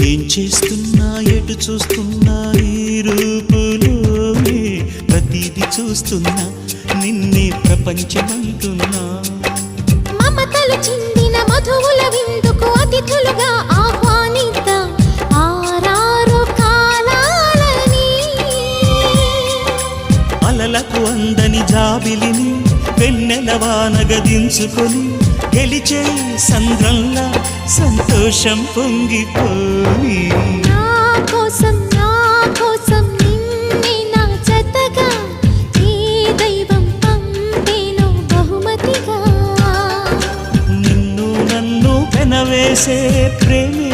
ఏం చేస్తున్నా ఎటు చూస్తున్నా ఈ రూపులోనే ప్రతిదీ చూస్తున్నా నిన్నే ప్రపంచమంటున్నా. మమతలు చిందిన మధువుల విందుకు అతిథులుగా ఆహ్వానిద్దాం ఆరారు కాలాలని. అలలకు అందని జాబిలిని వెన్నెల వానగదించుకొని గెలిచే సంద్రంలా సంతోషం పొంగిపోయి. నా కోసం నిన్నే నా జతగా ఈ దైవం పంపేను బహుమతిగా. నిన్ను నన్ను పెనవేసే ప్రేమే